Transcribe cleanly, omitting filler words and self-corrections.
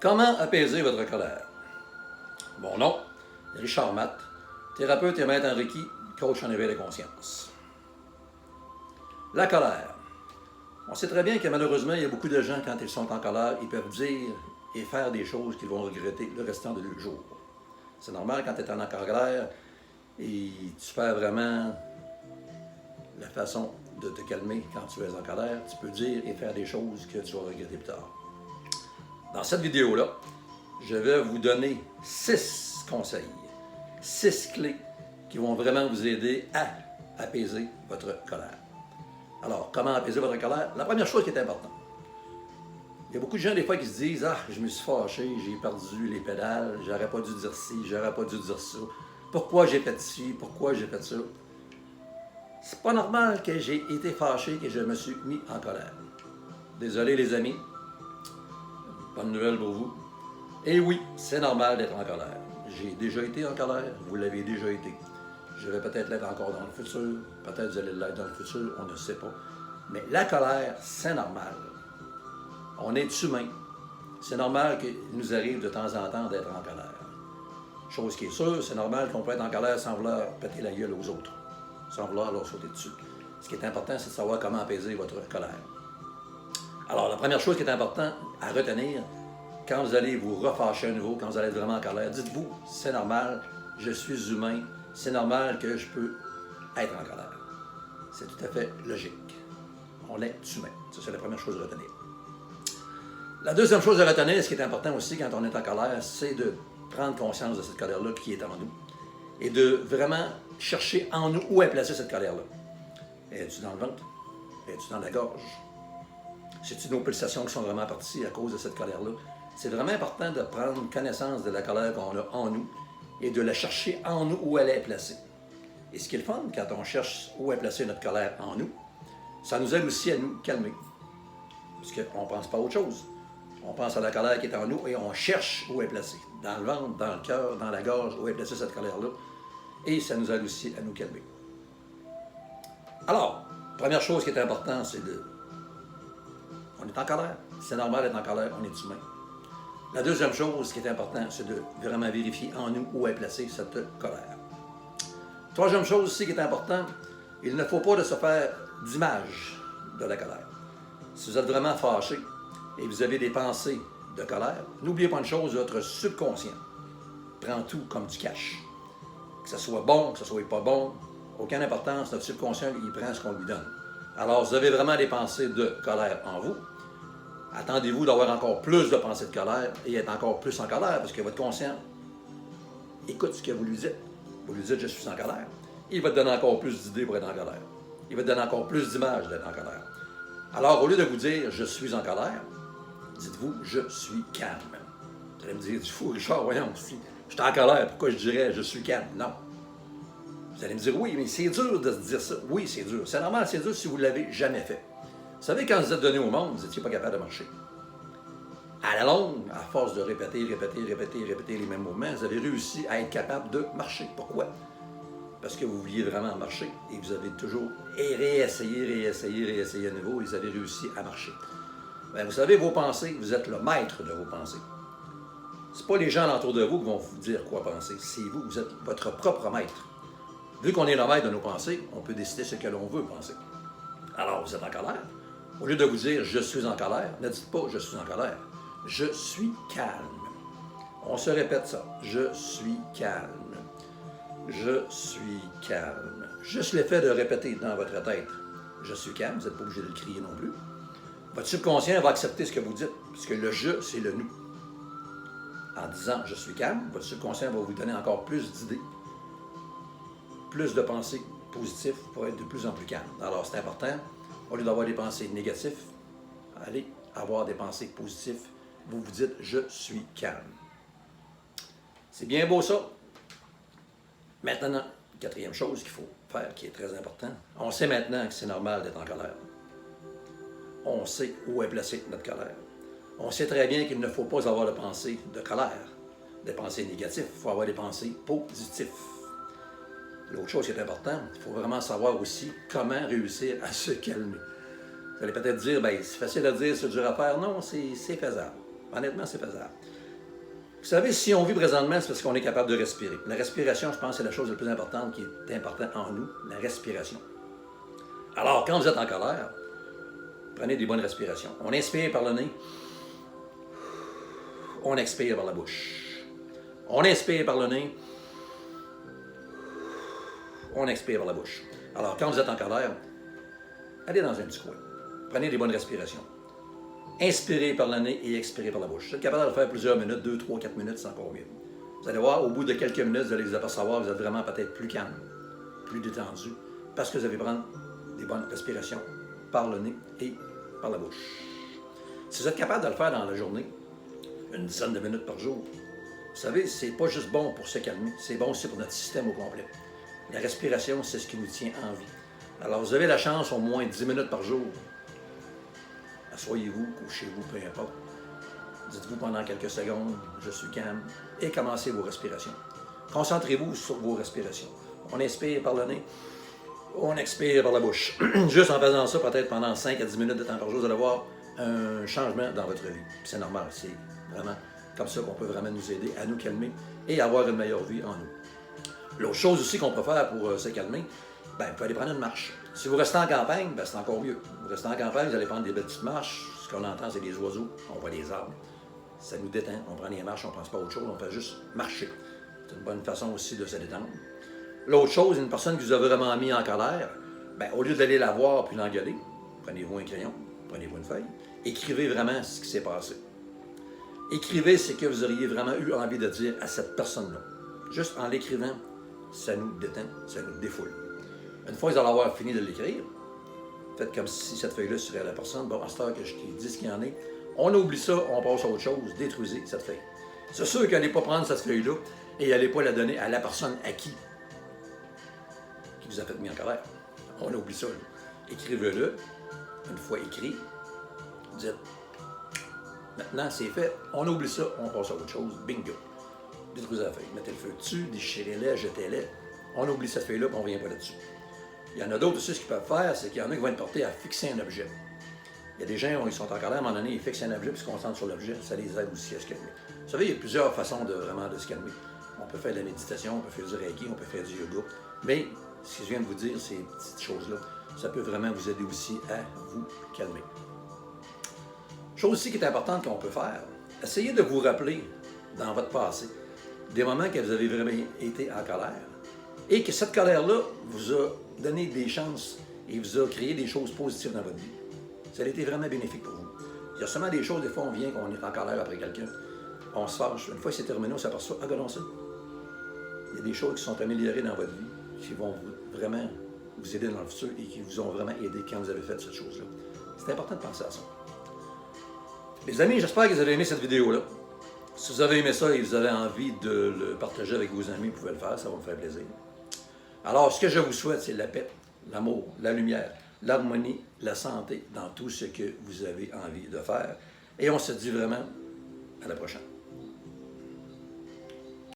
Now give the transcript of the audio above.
Comment apaiser votre colère? Mon nom est Richard Matt, thérapeute et maître en Reiki, coach en éveil de conscience. La colère. On sait très bien que malheureusement, il y a beaucoup de gens, quand ils sont en colère, ils peuvent dire et faire des choses qu'ils vont regretter le restant de leur jour. C'est normal quand tu es en colère et tu perds vraiment la façon de te calmer quand tu es en colère. Tu peux dire et faire des choses que tu vas regretter plus tard. Dans cette vidéo-là, je vais vous donner 6 conseils, 6 clés qui vont vraiment vous aider à apaiser votre colère. Alors, comment apaiser votre colère? La première chose qui est importante. Il y a beaucoup de gens des fois qui se disent « Ah, je me suis fâché, j'ai perdu les pédales, j'aurais pas dû dire ci, j'aurais pas dû dire ça. Pourquoi j'ai fait ci, pourquoi j'ai fait ça? » C'est pas normal que j'ai été fâché, que je me suis mis en colère. Désolé les amis, bonne nouvelle pour vous. Et oui, c'est normal d'être en colère. J'ai déjà été en colère, vous l'avez déjà été. Je vais peut-être l'être encore dans le futur, peut-être vous allez l'être dans le futur, on ne sait pas. Mais la colère, c'est normal. On est humain. C'est normal qu'il nous arrive de temps en temps d'être en colère. Chose qui est sûre, c'est normal qu'on peut être en colère sans vouloir péter la gueule aux autres, sans vouloir leur sauter dessus. Ce qui est important, c'est de savoir comment apaiser votre colère. Alors, la première chose qui est importante à retenir, quand vous allez vous refâcher à nouveau, quand vous allez être vraiment en colère, dites-vous, c'est normal, je suis humain, c'est normal que je peux être en colère. C'est tout à fait logique. On est humain. Ça, c'est la première chose à retenir. La deuxième chose à retenir, ce qui est important aussi quand on est en colère, c'est de prendre conscience de cette colère-là qui est en nous et de vraiment chercher en nous où est placée cette colère-là. Es-tu dans le ventre? Es-tu dans la gorge? C'est-tu nos pulsations qui sont vraiment parties à cause de cette colère-là? C'est vraiment important de prendre connaissance de la colère qu'on a en nous et de la chercher en nous où elle est placée. Et ce qui est le fun, quand on cherche où est placée notre colère en nous, ça nous aide aussi à nous calmer. Parce qu'on ne pense pas à autre chose. On pense à la colère qui est en nous et on cherche où elle est placée. Dans le ventre, dans le cœur, dans la gorge, où est placée cette colère-là. Et ça nous aide aussi à nous calmer. Alors, première chose qui est importante, c'est de... On est en colère. C'est normal d'être en colère, on est humain. La deuxième chose qui est importante, c'est de vraiment vérifier en nous où est placée cette colère. Troisième chose aussi qui est importante, il ne faut pas de se faire d'image de la colère. Si vous êtes vraiment fâché et vous avez des pensées de colère, n'oubliez pas une chose, votre subconscient prend tout comme du cash. Que ce soit bon, que ce soit pas bon, aucune importance, notre subconscient, il prend ce qu'on lui donne. Alors, vous avez vraiment des pensées de colère en vous. Attendez-vous d'avoir encore plus de pensées de colère et être encore plus en colère parce que votre conscient écoute ce que vous lui dites. Vous lui dites « je suis en colère ». Il va te donner encore plus d'idées pour être en colère. Il va te donner encore plus d'images d'être en colère. Alors, au lieu de vous dire « je suis en colère », dites-vous « je suis calme ». Vous allez me dire « du fou, Richard, voyons, si je suis en colère, pourquoi je dirais « je suis calme » ? Non. Vous allez me dire « oui, mais c'est dur de se dire ça ». Oui, c'est dur. C'est normal, c'est dur si vous ne l'avez jamais fait. Vous savez, quand vous êtes donné au monde, vous n'étiez pas capable de marcher. À la longue, à force de répéter les mêmes mouvements, vous avez réussi à être capable de marcher. Pourquoi? Parce que vous vouliez vraiment marcher et vous avez toujours réessayé à nouveau et vous avez réussi à marcher. Bien, vous savez, vos pensées, vous êtes le maître de vos pensées. Ce n'est pas les gens alentour de vous qui vont vous dire quoi penser. C'est vous, vous êtes votre propre maître. Vu qu'on est le maître de nos pensées, on peut décider ce que l'on veut penser. Alors, vous êtes en colère. Au lieu de vous dire « je suis en colère », ne dites pas « je suis en colère ». Je suis calme. On se répète ça. Je suis calme. Je suis calme. Juste l'effet de répéter dans votre tête « je suis calme », vous n'êtes pas obligé de le crier non plus. Votre subconscient va accepter ce que vous dites, puisque le « je », c'est le « nous ». En disant « je suis calme », votre subconscient va vous donner encore plus d'idées, plus de pensées positives pour être de plus en plus calme. Alors, c'est important. Au lieu d'avoir des pensées négatives, allez avoir des pensées positives. Vous vous dites « je suis calme ». C'est bien beau ça. Maintenant, quatrième chose qu'il faut faire, qui est très important, on sait maintenant que c'est normal d'être en colère. On sait où est placée notre colère. On sait très bien qu'il ne faut pas avoir de pensées de colère, des pensées négatives. Il faut avoir des pensées positives. L'autre chose qui est importante, il faut vraiment savoir aussi comment réussir à se calmer. Vous allez peut-être dire, bien, c'est facile à dire, c'est dur à faire. Non, c'est faisable. Honnêtement, c'est faisable. Vous savez, si on vit présentement, c'est parce qu'on est capable de respirer. La respiration, je pense, c'est la chose la plus importante qui est importante en nous, la respiration. Alors, quand vous êtes en colère, prenez des bonnes respirations. On inspire par le nez, on expire par la bouche. On inspire par le nez, on expire par la bouche. Alors, quand vous êtes en colère, allez dans un petit coin. Prenez des bonnes respirations. Inspirez par le nez et expirez par la bouche. Vous êtes capable de le faire plusieurs minutes, 2, 3, 4 minutes, c'est encore mieux. Vous allez voir, au bout de quelques minutes, vous allez vous apercevoir que vous êtes vraiment peut-être plus calme, plus détendu, parce que vous allez prendre des bonnes respirations par le nez et par la bouche. Si vous êtes capable de le faire dans la journée, une dizaine de minutes par jour, vous savez, c'est pas juste bon pour se calmer, c'est bon aussi pour notre système au complet. La respiration, c'est ce qui nous tient en vie. Alors, vous avez la chance au moins 10 minutes par jour. Asseyez-vous, couchez-vous, peu importe. Dites-vous pendant quelques secondes, je suis calme, et commencez vos respirations. Concentrez-vous sur vos respirations. On inspire par le nez, on expire par la bouche. Juste en faisant ça, peut-être pendant 5 à 10 minutes de temps par jour, vous allez voir un changement dans votre vie. C'est normal, c'est vraiment comme ça qu'on peut vraiment nous aider à nous calmer et avoir une meilleure vie en nous. L'autre chose aussi qu'on peut faire pour se calmer, vous pouvez aller prendre une marche. Si vous restez en campagne, c'est encore mieux. Vous restez en campagne, vous allez prendre des petites marches. Ce qu'on entend, c'est des oiseaux, on voit des arbres. Ça nous détend. On prend des marches, on ne pense pas à autre chose, on fait juste marcher. C'est une bonne façon aussi de se détendre. L'autre chose, une personne qui vous a vraiment mis en colère, au lieu d'aller la voir puis l'engueuler, prenez-vous un crayon, prenez-vous une feuille, écrivez vraiment ce qui s'est passé. Écrivez ce que vous auriez vraiment eu envie de dire à cette personne-là. Juste en l'écrivant, ça nous détend, ça nous défoule. Une fois que vous allez avoir fini de l'écrire, faites comme si cette feuille-là serait à la personne. Bon, à cette heure que je t'ai dit ce qu'il y en est, on oublie ça, on passe à autre chose, détruisez cette feuille. C'est sûr qu'elle n'allez pas prendre cette feuille-là et n'allez pas la donner à la personne à qui vous a fait mis en colère. On oublie ça. Là. Écrivez-le. Une fois écrit, dites, maintenant c'est fait, on oublie ça, on passe à autre chose, bingo. Détruisez la feuille, mettez le feu dessus, déchirez-les, jetez-les. On oublie cette feuille-là et on ne revient pas là-dessus. Il y en a d'autres aussi, ce qu'ils peuvent faire, c'est qu'il y en a qui vont être portés à fixer un objet. Il y a des gens, ils sont en colère, à un moment donné, ils fixent un objet puis ils se concentrent sur l'objet, ça les aide aussi à se calmer. Vous savez, il y a plusieurs façons de vraiment de se calmer. On peut faire de la méditation, on peut faire du reiki, on peut faire du yoga. Mais ce que je viens de vous dire, ces petites choses-là, ça peut vraiment vous aider aussi à vous calmer. Chose aussi qui est importante qu'on peut faire, essayez de vous rappeler dans votre passé des moments que vous avez vraiment été en colère et que cette colère-là vous a donné des chances et vous a créé des choses positives dans votre vie. Ça a été vraiment bénéfique pour vous. Il y a seulement des choses, des fois on vient, qu'on est en colère après quelqu'un, on se fâche. Une fois que c'est terminé, on s'aperçoit, regardons ça. Il y a des choses qui sont améliorées dans votre vie, qui vont vraiment vous aider dans le futur et qui vous ont vraiment aidé quand vous avez fait cette chose-là. C'est important de penser à ça. Les amis, j'espère que vous avez aimé cette vidéo-là. Si vous avez aimé ça et vous avez envie de le partager avec vos amis, vous pouvez le faire, ça va me faire plaisir. Alors, ce que je vous souhaite, c'est la paix, l'amour, la lumière, l'harmonie, la santé dans tout ce que vous avez envie de faire. Et on se dit vraiment à la prochaine.